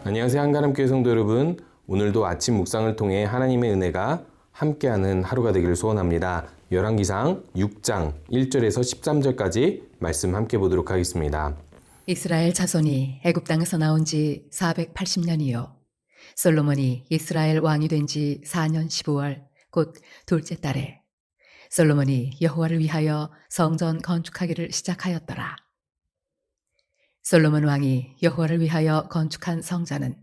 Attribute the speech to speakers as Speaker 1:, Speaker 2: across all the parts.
Speaker 1: 안녕하세요. 한가람교회 성도 여러분. 오늘도 아침 묵상을 통해 하나님의 은혜가 함께하는 하루가 되기를 소원합니다. 열왕기상 6장 1절에서 13절까지 말씀 함께 보도록 하겠습니다.
Speaker 2: 이스라엘 자손이 애굽 땅에서 나온 지 480년이요. 솔로몬이 이스라엘 왕이 된 지 4년 15월 곧 둘째 달에 솔로몬이 여호와를 위하여 성전 건축하기를 시작하였더라. 솔로몬 왕이 여호와를 위하여 건축한 성전은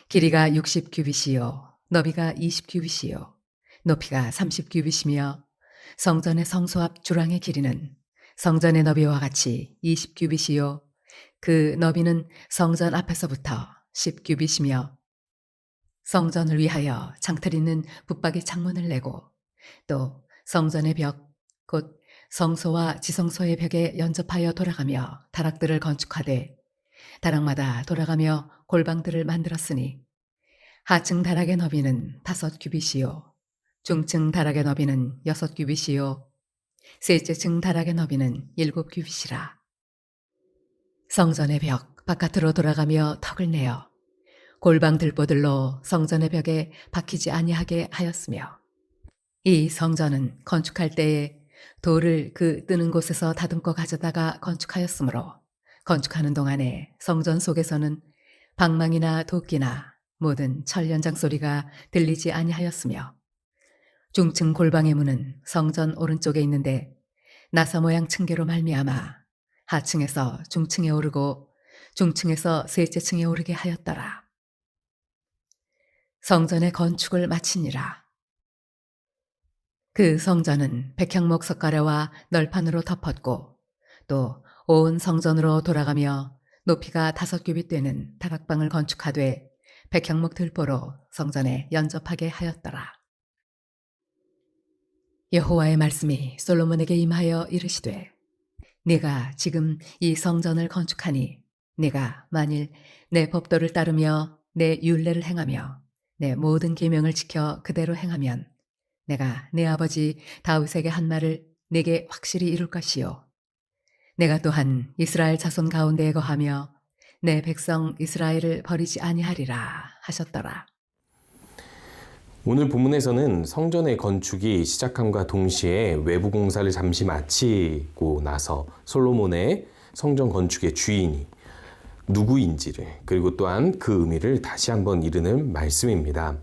Speaker 2: 길이가 60규빗이요 너비가 20규빗이요 높이가 30규빗이며 성전의 성소 앞 주랑의 길이는 성전의 너비와 같이 20규빗이요 그 너비는 성전 앞에서부터 10규빗이며 성전을 위하여 장틀있는 붙박이 창문을 내고 또 성전의 벽 곧 성소와 지성소의 벽에 연접하여 돌아가며 다락들을 건축하되 다락마다 돌아가며 골방들을 만들었으니 하층 다락의 너비는 5규빗이요 중층 다락의 너비는 6규빗이요 셋째 층 다락의 너비는 7규빗이라. 성전의 벽 바깥으로 돌아가며 턱을 내어 골방 들보들로 성전의 벽에 박히지 아니하게 하였으며 이 성전은 건축할 때에 돌을 그 뜨는 곳에서 다듬고 가져다가 건축하였으므로 건축하는 동안에 성전 속에서는 방망이나 도끼나 모든 철 연장 소리가 들리지 아니하였으며 중층 골방의 문은 성전 오른쪽에 있는데 나사 모양 층계로 말미암아 하층에서 중층에 오르고 중층에서 셋째 층에 오르게 하였더라. 성전의 건축을 마치니라. 그 성전은 백향목 석가래와 널판으로 덮었고 또 온 성전으로 돌아가며 높이가 5규빗 되는 다락방을 건축하되 백향목 들보로 성전에 연접하게 하였더라. 여호와의 말씀이 솔로몬에게 임하여 이르시되 네가 지금 이 성전을 건축하니 네가 만일 내 법도를 따르며 내 율례를 행하며 내 모든 계명을 지켜 그대로 행하면 내가 내 아버지 다윗에게 한 말을 네게 확실히 이룰 것이요 내가 또한 이스라엘 자손 가운데에 거하며 내 백성 이스라엘을 버리지 아니하리라 하셨더라.
Speaker 1: 오늘 본문에서는 성전의 건축이 시작함과 동시에 외부 공사를 잠시 마치고 나서 솔로몬의 성전 건축의 주인이 누구인지를 그리고 또한 그 의미를 다시 한번 이르는 말씀입니다.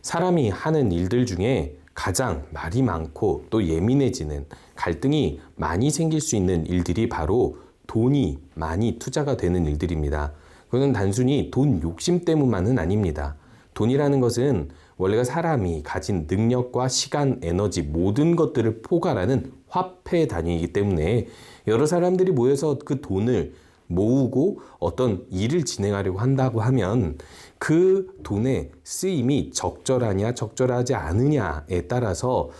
Speaker 1: 사람이 하는 일들 중에 가장 말이 많고 또 예민해지는 갈등이 많이 생길 수 있는 일들이 바로 돈이 많이 투자가 되는 일들입니다. 그것은 단순히 돈 욕심 때문만은 아닙니다. 돈이라는 것은 원래가 사람이 가진 능력과 시간, 에너지 모든 것들을 포괄하는 화폐 단위이기 때문에 여러 사람들이 모여서 그 돈을 모으고 어떤 일을 진행하려고 한다고 하면 그 돈의 쓰임이 적절하냐 적절하지 않으냐에 따라서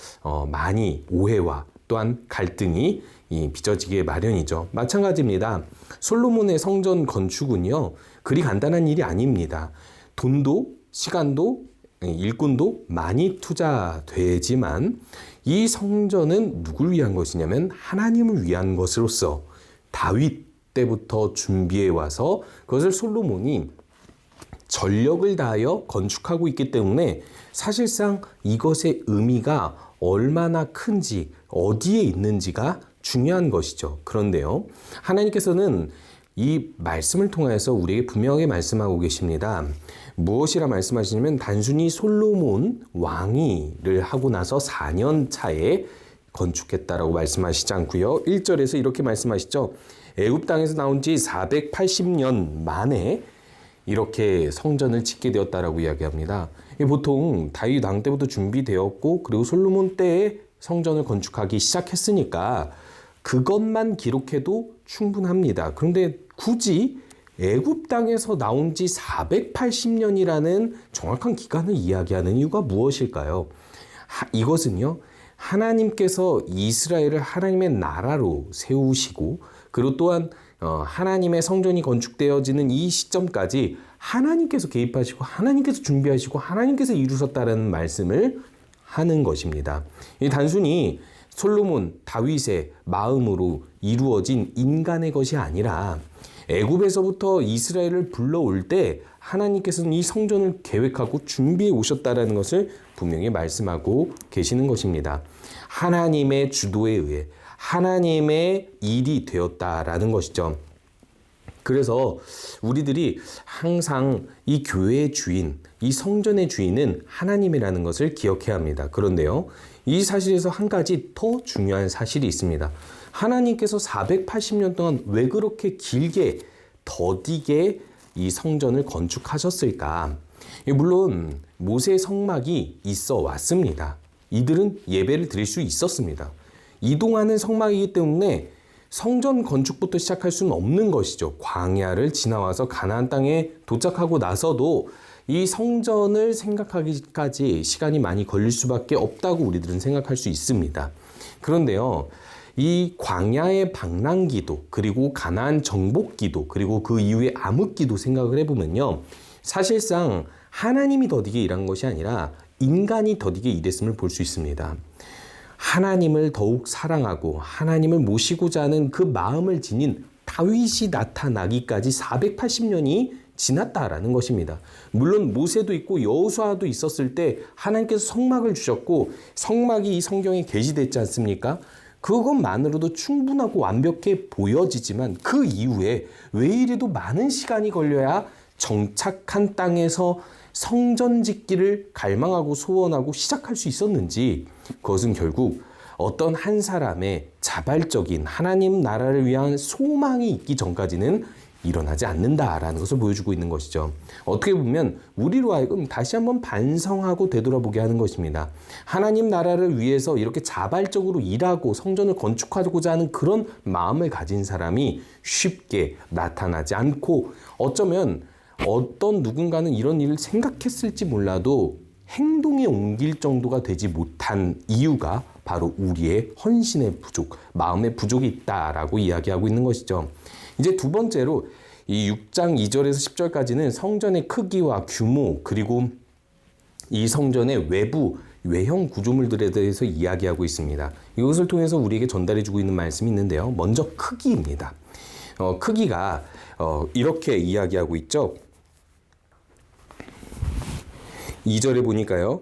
Speaker 1: 많이 오해와 또한 갈등이 빚어지게 마련이죠. 마찬가지입니다. 솔로몬의 성전 건축은요 그리 간단한 일이 아닙니다. 돈도 시간도 일꾼도 많이 투자되지만 이 성전은 누굴 위한 것이냐면 하나님을 위한 것으로서 다윗 때부터 준비해 와서 그것을 솔로몬이 전력을 다하여 건축하고 있기 때문에 사실상 이것의 의미가 얼마나 큰지 어디에 있는지가 중요한 것이죠. 그런데요, 하나님께서는 이 말씀을 통해서 우리에게 분명하게 말씀하고 계십니다. 무엇이라 말씀하시냐면 단순히 솔로몬 왕위를 하고 나서 4년 차에 건축했다라고 말씀하시지 않고요. 1절에서 이렇게 말씀하시죠. 애굽 땅에서 나온 지 480년 만에 이렇게 성전을 짓게 되었다라고 이야기합니다. 보통 다윗 왕 때부터 준비되었고 그리고 솔로몬 때에 성전을 건축하기 시작했으니까 그것만 기록해도 충분합니다. 그런데 굳이 애굽 땅에서 나온 지 480년이라는 정확한 기간을 이야기하는 이유가 무엇일까요? 이것은요, 하나님께서 이스라엘을 하나님의 나라로 세우시고 그리고 또한 하나님의 성전이 건축되어지는 이 시점까지 하나님께서 개입하시고 하나님께서 준비하시고 하나님께서 이루셨다는 말씀을 하는 것입니다. 단순히 솔로몬, 다윗의 마음으로 이루어진 인간의 것이 아니라 애굽에서부터 이스라엘을 불러올 때 하나님께서는 이 성전을 계획하고 준비해 오셨다라는 것을 분명히 말씀하고 계시는 것입니다. 하나님의 주도에 의해 하나님의 일이 되었다라는 것이죠. 그래서 우리들이 항상 이 교회의 주인, 이 성전의 주인은 하나님이라는 것을 기억해야 합니다. 그런데요, 이 사실에서 한 가지 더 중요한 사실이 있습니다. 하나님께서 480년 동안 왜 그렇게 길게 더디게 이 성전을 건축하셨을까? 물론 모세 성막이 있어 왔습니다. 이들은 예배를 드릴 수 있었습니다. 이동하는 성막이기 때문에 성전 건축부터 시작할 수는 없는 것이죠. 광야를 지나와서 가나안 땅에 도착하고 나서도 이 성전을 생각하기까지 시간이 많이 걸릴 수밖에 없다고 우리들은 생각할 수 있습니다. 그런데요, 이 광야의 방랑기도, 그리고 가나안 정복기도, 그리고 그 이후에 암흑기도 생각을 해보면요, 사실상 하나님이 더디게 일한 것이 아니라 인간이 더디게 일했음을 볼 수 있습니다. 하나님을 더욱 사랑하고 하나님을 모시고자 하는 그 마음을 지닌 다윗이 나타나기까지 480년이 지났다라는 것입니다. 물론 모세도 있고 여호수아도 있었을 때 하나님께서 성막을 주셨고 성막이 이 성경에 게시됐지 않습니까? 그것만으로도 충분하고 완벽해 보여지지만 그 이후에 왜 이리도 많은 시간이 걸려야 정착한 땅에서 성전 짓기를 갈망하고 소원하고 시작할 수 있었는지, 그것은 결국 어떤 한 사람의 자발적인 하나님 나라를 위한 소망이 있기 전까지는 일어나지 않는다라는 것을 보여주고 있는 것이죠. 어떻게 보면 우리로 하여금 다시 한번 반성하고 되돌아보게 하는 것입니다. 하나님 나라를 위해서 이렇게 자발적으로 일하고 성전을 건축하고자 하는 그런 마음을 가진 사람이 쉽게 나타나지 않고, 어쩌면 어떤 누군가는 이런 일을 생각했을지 몰라도 행동에 옮길 정도가 되지 못한 이유가 바로 우리의 헌신의 부족, 마음의 부족이 있다라고 이야기하고 있는 것이죠. 이제 두 번째로 이 6장 2절에서 10절까지는 성전의 크기와 규모, 그리고 이 성전의 외부 외형 구조물들에 대해서 이야기하고 있습니다. 이것을 통해서 우리에게 전달해주고 있는 말씀이 있는데요. 먼저 크기입니다. 크기가 이렇게 이야기하고 있죠. 2절에 보니까요,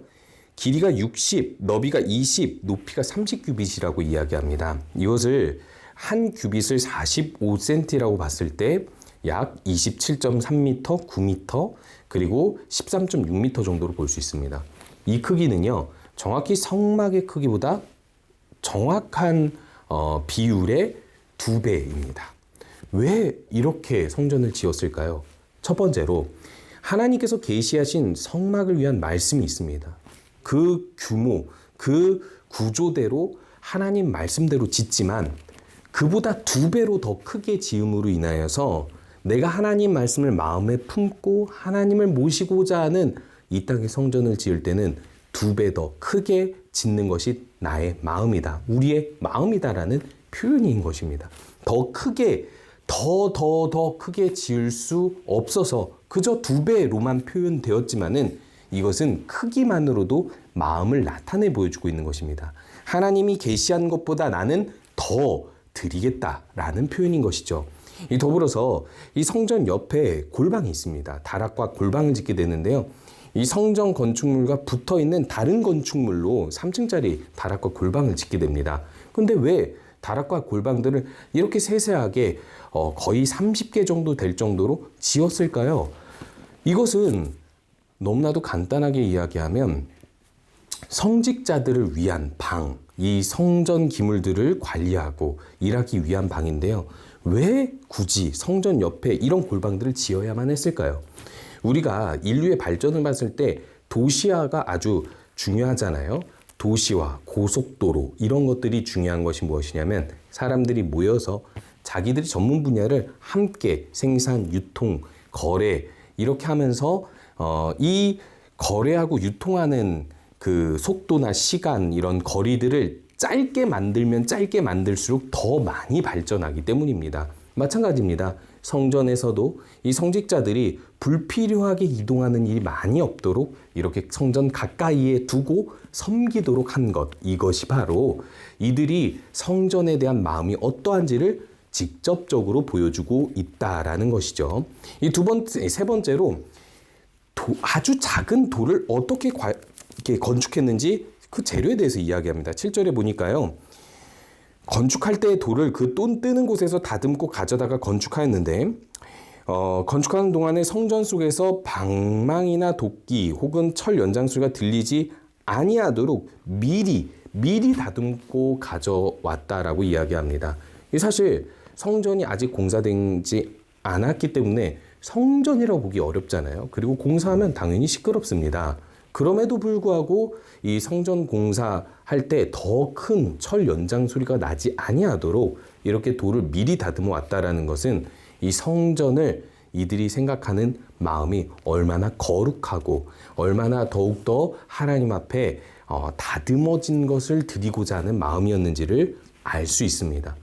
Speaker 1: 길이가 60, 너비가 20, 높이가 30규빗이라고 이야기합니다. 이것을 한 규빗을 45cm라고 봤을 때 약 27.3m, 9m, 그리고 13.6m 정도로 볼 수 있습니다. 이 크기는요, 정확히 성막의 크기보다 정확한 비율의 2배입니다. 왜 이렇게 성전을 지었을까요? 첫 번째로 하나님께서 계시하신 성막을 위한 말씀이 있습니다. 그 규모, 그 구조대로 하나님 말씀대로 짓지만 그보다 2배로 더 크게 지음으로 인하여서 내가 하나님 말씀을 마음에 품고 하나님을 모시고자 하는 이 땅의 성전을 지을 때는 2배 더 크게 짓는 것이 나의 마음이다, 우리의 마음이다라는 표현인 것입니다. 더 크게, 더 크게 지을 수 없어서 그저 2배로만 표현되었지만은 이것은 크기만으로도 마음을 나타내 보여주고 있는 것입니다. 하나님이 계시한 것보다 나는 더 드리겠다라는 표현인 것이죠. 이 더불어서 이 성전 옆에 골방이 있습니다. 다락과 골방을 짓게 되는데요. 이 성전 건축물과 붙어 있는 다른 건축물로 3층짜리 다락과 골방을 짓게 됩니다. 근데 왜 다락과 골방들을 이렇게 세세하게 거의 30개 정도 될 정도로 지었을까요? 이것은 너무나도 간단하게 이야기하면 성직자들을 위한 방, 이 성전 기물들을 관리하고 일하기 위한 방인데요. 왜 굳이 성전 옆에 이런 골방들을 지어야만 했을까요? 우리가 인류의 발전을 봤을 때 도시화가 아주 중요하잖아요. 도시화, 고속도로 이런 것들이 중요한 것이 무엇이냐면 사람들이 모여서 자기들이 전문 분야를 함께 생산, 유통, 거래 이렇게 하면서 이 거래하고 유통하는 그 속도나 시간 이런 거리들을 짧게 만들면 짧게 만들수록 더 많이 발전하기 때문입니다. 마찬가지입니다. 성전에서도 이 성직자들이 불필요하게 이동하는 일이 많이 없도록 이렇게 성전 가까이에 두고 섬기도록 한 것, 이것이 바로 이들이 성전에 대한 마음이 어떠한지를 직접적으로 보여주고 있다라는 것이죠. 이 세 번째로 아주 작은 돌을 어떻게 이렇게 건축했는지 그 재료에 대해서 이야기합니다. 7절에 보니까요. 건축할 때 돌을 그 똔 뜨는 곳에서 다듬고 가져다가 건축하였는데 건축하는 동안에 성전 속에서 방망이나 도끼 혹은 철 연장 소리가 들리지 아니하도록 미리 다듬고 가져왔다라고 이야기합니다. 사실 성전이 아직 공사되지 않았기 때문에 성전이라고 보기 어렵잖아요. 그리고 공사하면 당연히 시끄럽습니다. 그럼에도 불구하고 이 성전 공사할 때 더 큰 철 연장 소리가 나지 아니하도록 이렇게 돌을 미리 다듬어 왔다라는 것은 이 성전을 이들이 생각하는 마음이 얼마나 거룩하고 얼마나 더욱더 하나님 앞에 다듬어진 것을 드리고자 하는 마음이었는지를 알 수 있습니다.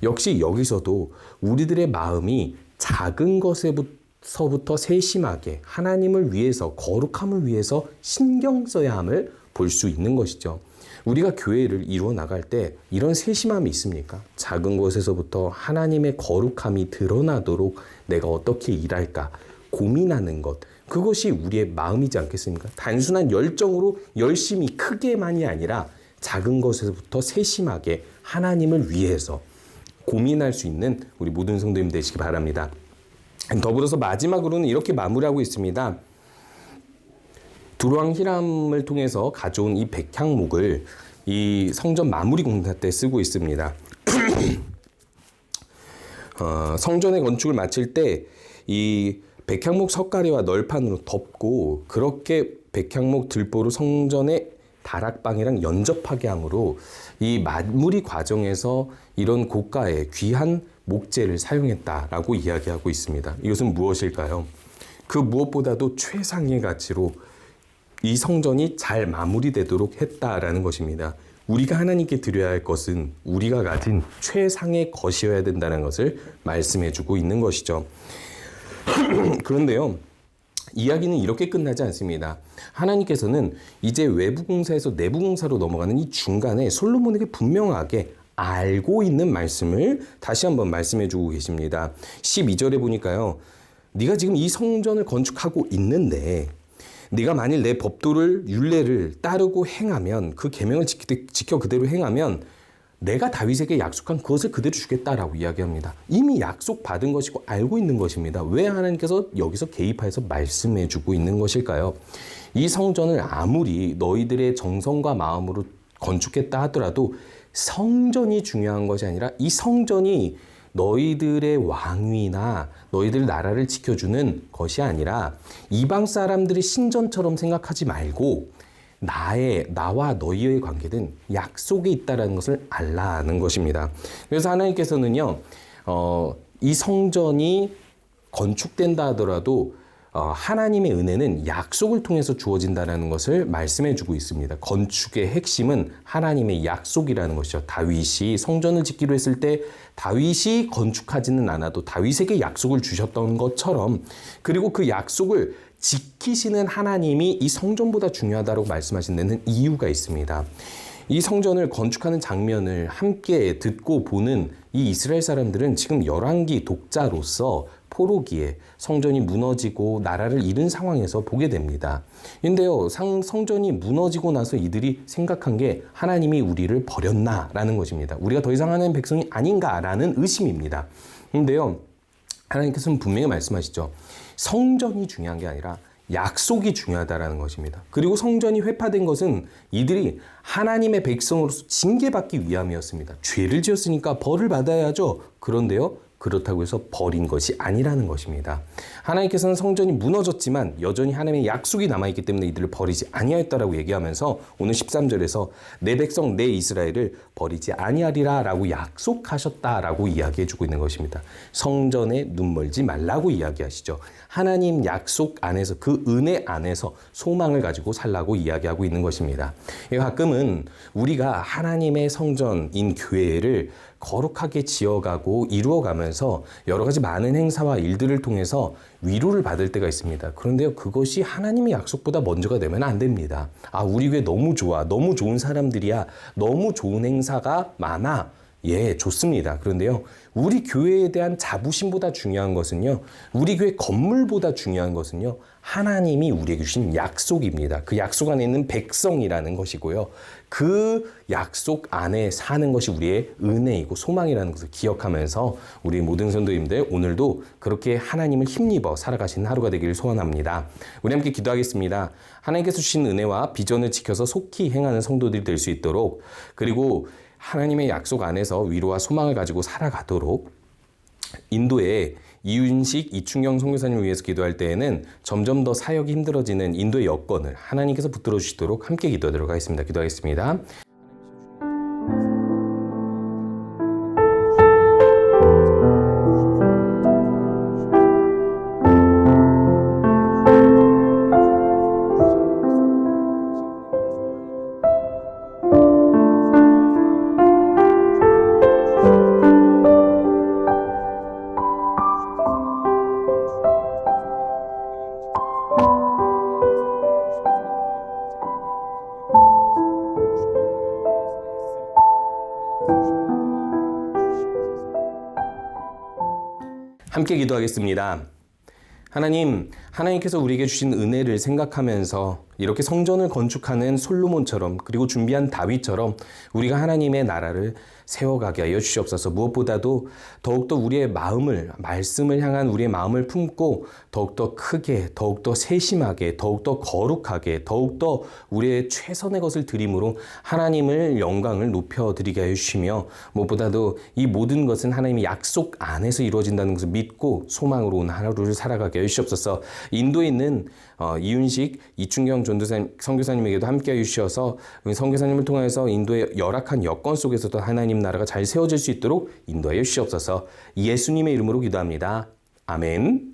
Speaker 1: 역시 여기서도 우리들의 마음이 작은 것에서부터 세심하게 하나님을 위해서 거룩함을 위해서 신경 써야 함을 볼 수 있는 것이죠. 우리가 교회를 이루어 나갈 때 이런 세심함이 있습니까? 작은 것에서부터 하나님의 거룩함이 드러나도록 내가 어떻게 일할까 고민하는 것, 그것이 우리의 마음이지 않겠습니까? 단순한 열정으로 열심히 크게만이 아니라 작은 것에서부터 세심하게 하나님을 위해서 고민할 수 있는 우리 모든 성도님 되시기 바랍니다. 더불어서 마지막으로는 이렇게 마무리하고 있습니다. 두루왕 히람을 통해서 가져온 이 백향목을 이 성전 마무리 공사 때 쓰고 있습니다. 성전의 건축을 마칠 때 이 백향목 석가래와 널판으로 덮고 그렇게 백향목 들보로 성전의 다락방이랑 연접하게 함으로 이 마무리 과정에서 이런 고가의 귀한 목재를 사용했다라고 이야기하고 있습니다. 이것은 무엇일까요? 그 무엇보다도 최상의 가치로 이 성전이 잘 마무리되도록 했다라는 것입니다. 우리가 하나님께 드려야 할 것은 우리가 가진 최상의 것이어야 된다는 것을 말씀해주고 있는 것이죠. 그런데요, 이야기는 이렇게 끝나지 않습니다. 하나님께서는 이제 외부 공사에서 내부 공사로 넘어가는 이 중간에 솔로몬에게 분명하게 알고 있는 말씀을 다시 한번 말씀해주고 계십니다. 12절에 보니까요, 네가 지금 이 성전을 건축하고 있는데 네가 만일 내 법도를 율례를 따르고 행하면 그 계명을 지켜 그대로 행하면 내가 다윗에게 약속한 그것을 그대로 주겠다라고 이야기합니다. 이미 약속받은 것이고 알고 있는 것입니다. 왜 하나님께서 여기서 개입해서 말씀해주고 있는 것일까요? 이 성전을 아무리 너희들의 정성과 마음으로 건축했다 하더라도 성전이 중요한 것이 아니라 이 성전이 너희들의 왕위나 너희들 나라를 지켜주는 것이 아니라 이방 사람들의 신전처럼 생각하지 말고 나와 너희의 관계는 약속에 있다는 것을 알라는 것입니다. 그래서 하나님께서는요, 이 성전이 건축된다 하더라도 하나님의 은혜는 약속을 통해서 주어진다는 것을 말씀해 주고 있습니다. 건축의 핵심은 하나님의 약속이라는 것이죠. 다윗이 성전을 짓기로 했을 때 다윗이 건축하지는 않아도 다윗에게 약속을 주셨던 것처럼, 그리고 그 약속을 지키시는 하나님이 이 성전보다 중요하다고 말씀하신 데는 이유가 있습니다. 이 성전을 건축하는 장면을 함께 듣고 보는 이 이스라엘 사람들은 지금 열왕기 독자로서 포로기에 성전이 무너지고 나라를 잃은 상황에서 보게 됩니다. 그런데요, 성전이 무너지고 나서 이들이 생각한 게 하나님이 우리를 버렸나라는 것입니다. 우리가 더 이상 하나님 백성이 아닌가라는 의심입니다. 그런데요, 하나님께서는 분명히 말씀하시죠. 성전이 중요한 게 아니라 약속이 중요하다라는 것입니다. 그리고 성전이 회파된 것은 이들이 하나님의 백성으로서 징계받기 위함이었습니다. 죄를 지었으니까 벌을 받아야죠. 그런데요, 그렇다고 해서 버린 것이 아니라는 것입니다. 하나님께서는 성전이 무너졌지만 여전히 하나님의 약속이 남아있기 때문에 이들을 버리지 아니하였다라고 얘기하면서 오늘 13절에서 내 백성 내 이스라엘을 버리지 아니하리라 라고 약속하셨다라고 이야기해주고 있는 것입니다. 성전에 눈멀지 말라고 이야기하시죠. 하나님 약속 안에서, 그 은혜 안에서 소망을 가지고 살라고 이야기하고 있는 것입니다. 가끔은 우리가 하나님의 성전인 교회를 거룩하게 지어가고 이루어가면서 여러 가지 많은 행사와 일들을 통해서 위로를 받을 때가 있습니다. 그런데요, 그것이 하나님의 약속보다 먼저가 되면 안 됩니다. 우리 교회 너무 좋아, 너무 좋은 사람들이야, 너무 좋은 행사가 많아, 예, 좋습니다. 그런데요, 우리 교회에 대한 자부심보다 중요한 것은요, 우리 교회 건물보다 중요한 것은요, 하나님이 우리에게 주신 약속입니다. 그 약속 안에 있는 백성이라는 것이고요. 그 약속 안에 사는 것이 우리의 은혜이고 소망이라는 것을 기억하면서 우리 모든 성도님들 오늘도 그렇게 하나님을 힘입어 살아가시는 하루가 되기를 소원합니다. 우리 함께 기도하겠습니다. 하나님께서 주신 은혜와 비전을 지켜서 속히 행하는 성도들이 될 수 있도록, 그리고 하나님의 약속 안에서 위로와 소망을 가지고 살아가도록, 인도의 이윤식, 이충경 선교사님을 위해서 기도할 때에는 점점 더 사역이 힘들어지는 인도의 여건을 하나님께서 붙들어 주시도록 함께 기도하도록 하겠습니다. 기도하겠습니다. 함께 기도하겠습니다. 하나님께서 우리에게 주신 은혜를 생각하면서 이렇게 성전을 건축하는 솔로몬처럼, 그리고 준비한 다윗처럼 우리가 하나님의 나라를 세워가게 하여 주시옵소서. 무엇보다도 더욱더 우리의 말씀을 향한 우리의 마음을 품고 더욱더 크게, 더욱더 세심하게, 더욱더 거룩하게, 더욱더 우리의 최선의 것을 드림으로 하나님을 영광을 높여드리게 하여 주시며, 무엇보다도 이 모든 것은 하나님의 약속 안에서 이루어진다는 것을 믿고 소망으로 온 하루를 살아가게 하여 주시옵소서. 인도에 있는 이윤식, 이충경 선교사님에게도 함께해 주셔서 선교사님을 통해서 인도의 열악한 여건 속에서도 하나님 나라가 잘 세워질 수 있도록 인도하여 주시옵소서. 예수님의 이름으로 기도합니다. 아멘.